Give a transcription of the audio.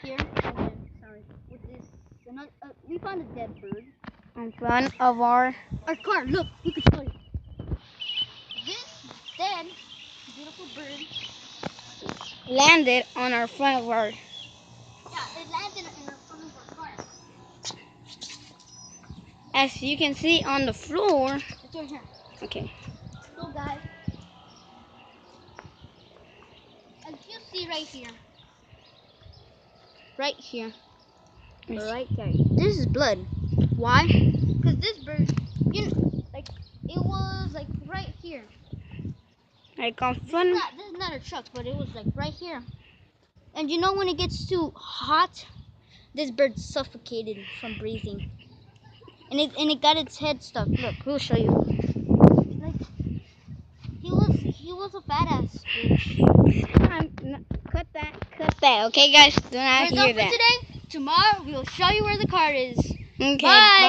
here. Okay, sorry. With this, we found a dead bird In front of our car. Look, we can show you. This dead, beautiful bird. landed on our front of our. Yeah, it landed in the front of our car. As you can see on the floor. It's right here. Okay. So guys, as you see right here, right there, this is blood. Why? Because this bird, like it was like right here. Like on front. This is not a truck, but it was like right here. And you know when it gets too hot, this bird suffocated from breathing. And it got its head stuck. Look, we'll show you. Like he was a badass bitch. Cut that. Okay, guys, do not We're hear done for that. today. Tomorrow we'll show you where the car is. Okay. Bye.